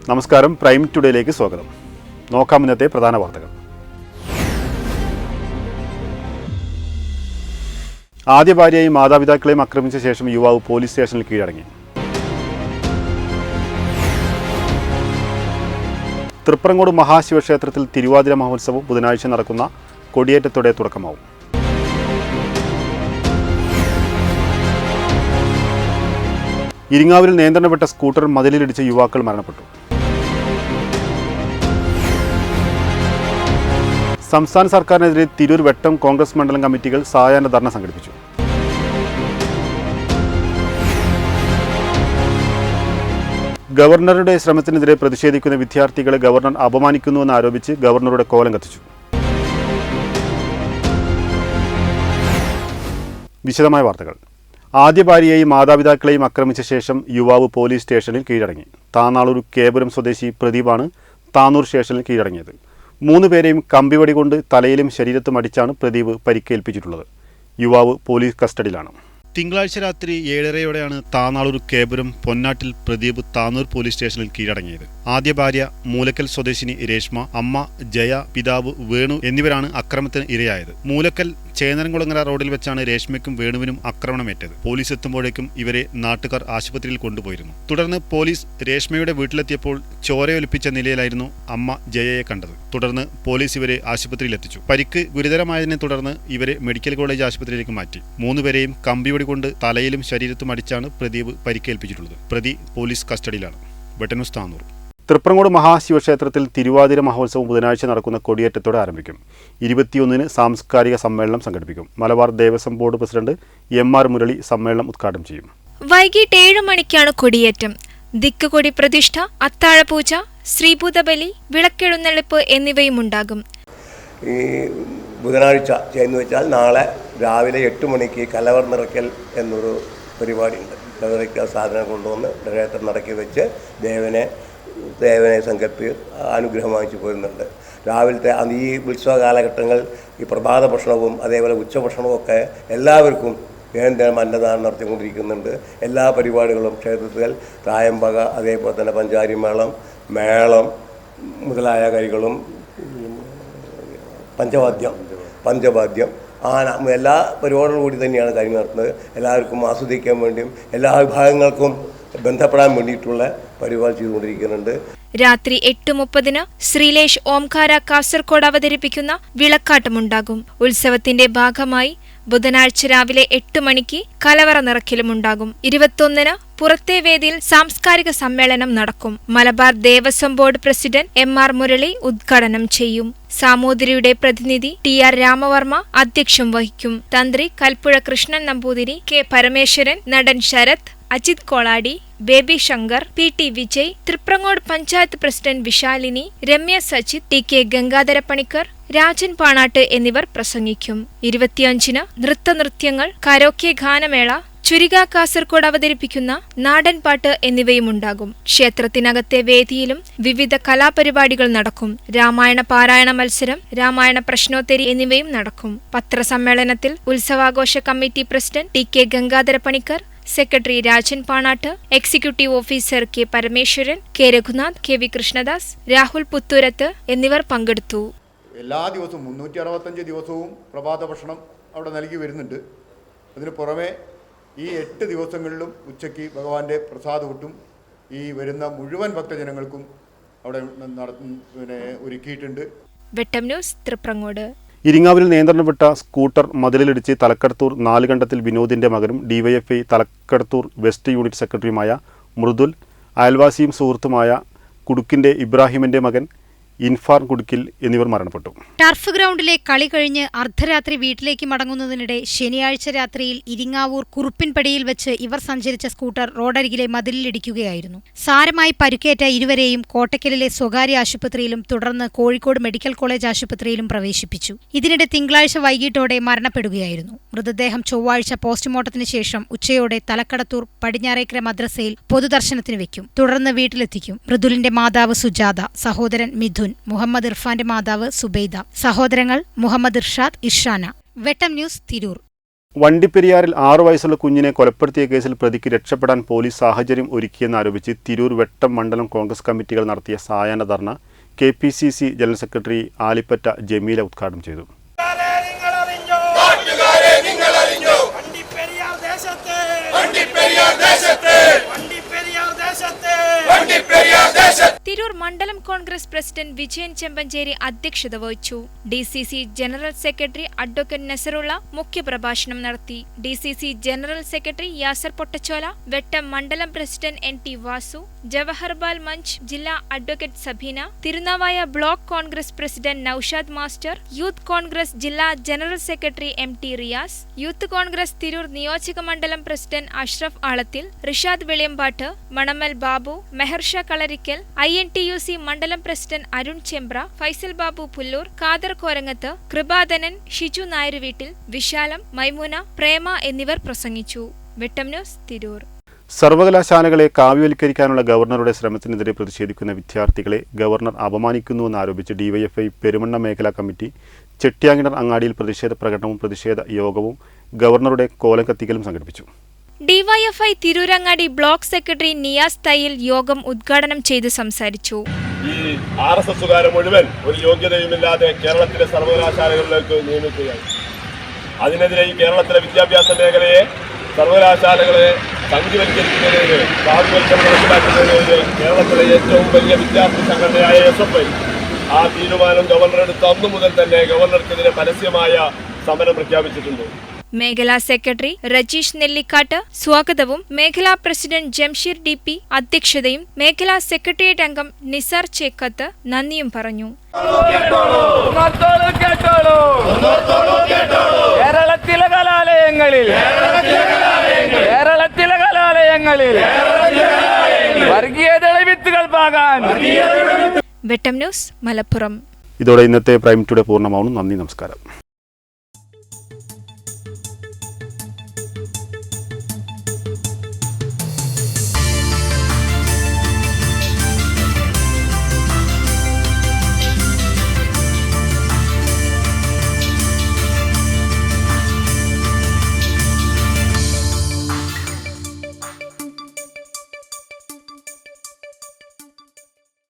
നമസ്കാരം, പ്രൈം ടുഡേയിലേക്ക് സ്വാഗതം. നോക്കാം ഇന്നത്തെ പ്രധാന വാർത്തകൾ. ആദ്യ ഭാര്യയെയും മാതാപിതാക്കളെയും ആക്രമിച്ച ശേഷം യുവാവ് പോലീസ് സ്റ്റേഷനിൽ കീഴടങ്ങി. തൃപ്രങ്ങോട് മഹാശിവക്ഷേത്രത്തിൽ തിരുവാതിര മഹോത്സവം ബുധനാഴ്ച നടക്കുന്ന കൊടിയേറ്റത്തോടെ തുടക്കമാവും. ഇരിങ്ങാവിൽ നിയന്ത്രണം വിട്ട സ്കൂട്ടർ മതിലിടിച്ച് യുവാക്കൾ മരണപ്പെട്ടു. സംസ്ഥാന സർക്കാരിനെതിരെ തിരൂർ വെട്ടം കോൺഗ്രസ് മണ്ഡലം കമ്മിറ്റികൾ സായാഹ്ന ധർണ സംഘടിപ്പിച്ചു. ഗവർണറുടെ ശ്രമത്തിനെതിരെ പ്രതിഷേധിക്കുന്ന വിദ്യാർത്ഥികളെ ഗവർണർ അപമാനിക്കുന്നുവെന്ന് ആരോപിച്ച് ഗവർണറുടെ കോലം കത്തിച്ചു. വിശദമായ വാർത്തകൾ. ആദ്യ ഭാര്യയെയും മാതാപിതാക്കളെയും ആക്രമിച്ച ശേഷം യുവാവ് പോലീസ് സ്റ്റേഷനിൽ കീഴടങ്ങി. താനാളൂർ കേപുരം സ്വദേശി പ്രദീപാണ് താനൂർ സ്റ്റേഷനിൽ കീഴടങ്ങിയത്. 3 പേരെയും കമ്പിവടി കൊണ്ട് തലയിലും ശരീരത്തും അടിച്ചാണ് പ്രദീപ് പരിക്കേൽപ്പിച്ചിട്ടുള്ളത്. യുവാവ് പോലീസ് കസ്റ്റഡിയിലാണ്. തിങ്കളാഴ്ച രാത്രി 7:30യോടെയാണ് താനാളൂർ കേപുരം പൊന്നാട്ടിൽ പ്രദീപ് താനൂർ പോലീസ് സ്റ്റേഷനിൽ കീഴടങ്ങിയത്. ആദ്യ ഭാര്യ മൂലക്കൽ സ്വദേശിനി രേഷ്മ, അമ്മ ജയ, പിതാവ് വേണു എന്നിവരാണ് അക്രമത്തിന് ഇരയായത്. മൂലക്കൽ ചേന്നരംകുളങ്ങര റോഡിൽ വെച്ചാണ് രേഷ്മയ്ക്കും വേണുവിനും ആക്രമണമേറ്റത്. പോലീസ് എത്തുമ്പോഴേക്കും ഇവരെ നാട്ടുകാർ ആശുപത്രിയിൽ കൊണ്ടുപോയിരുന്നു. തുടർന്ന് പോലീസ് രേഷ്മയുടെ വീട്ടിലെത്തിയപ്പോൾ ചോരയൊലിപ്പിച്ച നിലയിലായിരുന്നു അമ്മ ജയയെ കണ്ടത്. തുടർന്ന് പോലീസ് ഇവരെ ആശുപത്രിയിലെത്തിച്ചു. പരിക്ക് ഗുരുതരമായതിനെ തുടർന്ന് ഇവരെ മെഡിക്കൽ കോളേജ് ആശുപത്രിയിലേക്ക് മാറ്റി. 3 പേരെയും കമ്പിവടി കൊണ്ട് തലയിലും ശരീരത്തും അടിച്ചാണ് പ്രദീപ് പരിക്കേൽപ്പിച്ചിട്ടുള്ളത്. പ്രതി പോലീസ് കസ്റ്റഡിയിലാണ്. വെട്ടന്യൂസ് താനൂർ. തൃപ്രങ്ങോട് മഹാശിവക്ഷേത്രത്തിൽ തിരുവാതിര മഹോത്സവം ബുധനാഴ്ച നടക്കുന്ന കൊടിയേറ്റത്തോടെ ആരംഭിക്കും. 21-ന് സാംസ്കാരിക സമ്മേളനം സംഘടിപ്പിക്കും. Malabar Devaswom board president MR Murali സമ്മേളനം ഉദ്ഘാടനം ചെയ്യും. വൈകിട്ട് 7 മണിക്കാണ് കൊടിയേറ്റം. ദിക്കുകൊടി പ്രതിഷ്ഠ, അത്താഴപൂജ, ശ്രീഭൂതബലി, വിളക്കെഴുന്നള്ളിപ്പ് എന്നിവയുമുണ്ടാകും. ഈ ബുധനാഴ്ച എന്ന് വെച്ചാൽ നാളെ രാവിലെ 8 മണിക്ക് കലവർ നിറയ്ക്കൽ എന്നൊരു പരിപാടിയുണ്ട്. കലവറയ്ക്ക് സാധനം കൊണ്ടുവന്ന് ക്ഷേത്രം നടക്കി വെച്ച് ദേവനെ സങ്കല്പി അനുഗ്രഹം വാങ്ങിച്ചു പോരുന്നുണ്ട്. രാവിലത്തെ ഈ ഉത്സവ കാലഘട്ടങ്ങൾ ഈ പ്രഭാത ഭക്ഷണവും അതേപോലെ ഉച്ചഭക്ഷണവും ഒക്കെ എല്ലാവർക്കും അന്നദാനം നടത്തിക്കൊണ്ടിരിക്കുന്നുണ്ട്. എല്ലാ പരിപാടികളും ക്ഷേത്രത്തിൽ തായമ്പക, അതേപോലെ തന്നെ പഞ്ചാരിമേളം, മേളം മുതലായ കാര്യങ്ങളും പഞ്ചവാദ്യം എല്ലാ പരിപാടികളും കൂടി തന്നെയാണ് കാര്യം നടത്തുന്നത്. എല്ലാവർക്കും ആസ്വദിക്കാൻ വേണ്ടിയും എല്ലാ വിഭാഗങ്ങൾക്കും ബന്ധപ്പെടാൻ വേണ്ടിയിട്ടുള്ള പരിപാടി ചെയ്തുകൊണ്ടിരിക്കുന്നുണ്ട്. രാത്രി 8:30-ന് ശ്രീലേഷ് ഓംകാര കാസർഗോഡ് അവതരിപ്പിക്കുന്ന വിളക്കാട്ടമുണ്ടാകും. ഉത്സവത്തിന്റെ ഭാഗമായി ബുധനാഴ്ച രാവിലെ 8 മണിക്ക് കലവറ നിറയ്ക്കലുമുണ്ടാകും. 21-ന് പുറത്തെ വേദിയിൽ സാംസ്കാരിക സമ്മേളനം നടക്കും. Malabar Devaswom board president MR Murali ഉദ്ഘാടനം ചെയ്യും. സാമൂതിരിയുടെ പ്രതിനിധി TR രാമവർമ്മ അധ്യക്ഷം വഹിക്കും. തന്ത്രി കൽപ്പുഴ കൃഷ്ണൻ നമ്പൂതിരി, K പരമേശ്വരൻ, നടൻ Sarath, Ajith Koladi, Baby Shankar, PT Vijay, Thriprangode panchayat president Vishalini, Ramya Sajith, TK Gangadhara Panicker, Rajan Panattu എന്നിവർ പ്രസംഗിക്കും. 25-ന് നൃത്തനൃത്യങ്ങൾ, കരോക്കെ ഗാനമേള, ചുരിക കാസർഗോഡ് അവതരിപ്പിക്കുന്ന നാടൻപാട്ട് എന്നിവയുമുണ്ടാകും. ക്ഷേത്രത്തിനകത്തെ വേദിയിലും വിവിധ കലാപരിപാടികൾ നടക്കും. രാമായണ പാരായണ മത്സരം, രാമായണ പ്രശ്നോത്തരി എന്നിവയും നടക്കും. പത്രസമ്മേളനത്തിൽ ഉത്സവാഘോഷ committee president TK Gangadhara Panicker, secretary Rajan Panattu, executive officer K Parameswaran, K Raghunath, KV Krishnadas, Rahul Puthoorath എന്നിവർ പങ്കെടുത്തു. എല്ലാ ദിവസവും 365 ദിവസവും പ്രഭാത ഭക്ഷണം അവിടെ നൽകി വരുന്നുണ്ട്. അതിന് പുറമെ ഈ 8 ദിവസങ്ങളിലും ഉച്ചയ്ക്ക് ഭഗവാന്റെ പ്രസാദമൂട്ടും ഈ വരുന്ന മുഴുവൻ ഭക്തജനങ്ങൾക്കും അവിടെ ഒരുക്കിയിട്ടുണ്ട്. വെട്ടം ന്യൂസ്, തൃപ്രങ്ങോട്. ഇരിങ്ങാവിൽ നിയന്ത്രണം വിട്ട സ്കൂട്ടർ മതിലിടിച്ച് തലക്കടത്തൂർ 4 കണ്ടത്തിൽ വിനോദിന്റെ മകനും DYFI തലക്കടത്തൂർ വെസ്റ്റ് യൂണിറ്റ് സെക്രട്ടറിയുമായ മൃദുൽ, അയൽവാസിയും സുഹൃത്തുമായ കുടുക്കിന്റെ ഇബ്രാഹിമിന്റെ മകൻ ഇൻഫാർ കുടുക്കിൽ എന്നിവർ മരണപ്പെട്ടു. ടർഫ് ഗ്രൗണ്ടിലെ കളി കഴിഞ്ഞ് അർദ്ധരാത്രി വീട്ടിലേക്ക് മടങ്ങുന്നതിനിടെ ശനിയാഴ്ച രാത്രിയിൽ ഇരിങ്ങാവൂർ കുറുപ്പിൻപടിയിൽ വെച്ച് ഇവർ സഞ്ചരിച്ച സ്കൂട്ടർ റോഡരികിലെ മതിലിലിടിക്കുകയായിരുന്നു. സാരമായി പരുക്കേറ്റ ഇരുവരെയും കോട്ടക്കലിലെ സ്വകാര്യ ആശുപത്രിയിലും തുടർന്ന് കോഴിക്കോട് മെഡിക്കൽ കോളേജ് ആശുപത്രിയിലും പ്രവേശിപ്പിച്ചു. ഇതിനിടെ തിങ്കളാഴ്ച വൈകിട്ടോടെ മരണപ്പെടുകയായിരുന്നു. മൃതദേഹം ചൊവ്വാഴ്ച പോസ്റ്റ്മോർട്ടത്തിന് ശേഷം ഉച്ചയോടെ തലക്കടത്തൂർ പടിഞ്ഞാറേക്കര മദ്രസയിൽ പൊതുദർശനത്തിന് വെക്കും. തുടർന്ന് വീട്ടിലെത്തിക്കും. മൃദുലിന്റെ മാതാവ് സുജാത, സഹോദരൻ മിഥുൻ, മുഹമ്മദ് ഇർഫാന്റെ മാതാവ് സുബൈദ, സഹോദരങ്ങൾ മുഹമ്മദ് ഇർഷാദ്, ഇർഷാന. വെട്ടം ന്യൂസ്, തിരൂർ. വണ്ടിപ്പെരിയാറിൽ 6 വയസ്സുള്ള കുഞ്ഞിനെ കൊലപ്പെടുത്തിയ കേസിൽ പ്രതിക്ക് രക്ഷപ്പെടാൻ പോലീസ് സാഹചര്യം ഒരുക്കിയെന്നാരോപിച്ച് തിരൂർ വെട്ടം മണ്ഡലം കോൺഗ്രസ് കമ്മിറ്റികൾ നടത്തിയ സായാഹ്ന ധർണ KPCC general secretary Alipatta Jameela ഉദ്ഘാടനം ചെയ്തു. തിരൂർ മണ്ഡലം കോൺഗ്രസ് പ്രസിഡന്റ് വിജയൻ ചെമ്പഞ്ചേരി അധ്യക്ഷത വഹിച്ചു. DCC general secretary advocate Nasarulla മുഖ്യപ്രഭാഷണം നടത്തി. DCC general secretary Yasar Pottachola, Vettam മണ്ഡലം പ്രസിഡന്റ് NT വാസു, ജവഹർബാൽ മഞ്ച് ജില്ലാ advocate Sabeena, Thirunavaya block Congress president Noushad master, youth Congress ജില്ലാ general secretary MT Riyas, youth Congress Tirur നിയോജക മണ്ഡലം പ്രസിഡന്റ് അഷ്റഫ് ആളത്തിൽ, റിഷാദ് വെളിയമ്പാട്ട്, മണമൽ ബാബു, മെഹർഷ കളരിക്കൽ, INTUC മണ്ഡലം പ്രസിഡന്റ് അരുൺ ചെമ്പ്ര, ഫൈസൽ ബാബു പുല്ലൂർ, ഖാദർ കോരങ്ങത്ത്, കൃപാധനൻ, ഷിജു നായരുവീട്ടിൽ, വിശാലം, മൈമൂന, പ്രേമ എന്നിവർ പ്രസംഗിച്ചു. വെട്ടം ന്യൂസ്, തിരൂർ. സർവകലാശാലകളെ കാവ്യവൽക്കരിക്കാനുള്ള ഗവർണറുടെ ശ്രമത്തിനെതിരെ പ്രതിഷേധിക്കുന്ന വിദ്യാർത്ഥികളെ ഗവർണർ അപമാനിക്കുന്നുവെന്നാരോപിച്ച് DYFI പെരുമണ്ണ മേഖലാ കമ്മിറ്റി ചെട്ടിയാങ്കിണർ അങ്ങാടിയിൽ പ്രതിഷേധ പ്രകടനവും പ്രതിഷേധ യോഗവും ഗവർണറുടെ കോലം കത്തിക്കലും സംഘടിപ്പിച്ചു. DYFI Tirurangadi block secretary Niyas Thayyil യോഗം ഉദ്ഘാടനം ചെയ്ത് സംസാരിച്ചു. ഈ RSSകാരെ മുഴുവൻ ഒരു യോഗ്യതയുമില്ലാതെ കേരളത്തിലെ സർവകലാശാലകളിലേക്ക് നിയമിക്കുകയാണ്. അതിനെതിരെ ഈ കേരളത്തിലെ വിദ്യാഭ്യാസ മേഖലയെ, സർവകലാശാലകളെ സംഘവൽക്കരിക്കുന്നതിന്, കാവ്യവൽക്കരണം നടപ്പിലാക്കുന്നതിന് കേരളത്തിലെ ഏറ്റവും വലിയ വിദ്യാർത്ഥി സംഘടനയായ SFI ആ തീരുമാനം ഗവർണർ എടുത്ത അന്നു മുതൽ തന്നെ ഗവർണർക്കെതിരെ പരസ്യമായ സമരം പ്രഖ്യാപിച്ചിട്ടുണ്ട്. മേഖലാ സെക്രട്ടറി രജീഷ് നെല്ലിക്കാട്ട് സ്വാഗതവും മേഖലാ പ്രസിഡന്റ് ജംഷീർ DP അധ്യക്ഷതയും മേഖലാ സെക്രട്ടേറിയറ്റ് അംഗം നിസാർ ചേക്കത്ത് നന്ദിയും പറഞ്ഞു. കേരളത്തിലെ കലാലയങ്ങളിൽ വർഗീയതയുടെ വിത്തുകൾ പാകാൻ. വെട്ടം ന്യൂസ്, മലപ്പുറം. ഇതോടെ ഇന്നത്തെ പ്രൈം ടുഡേ പൂർണ്ണമാവുന്നു. നന്ദി, നമസ്കാരം.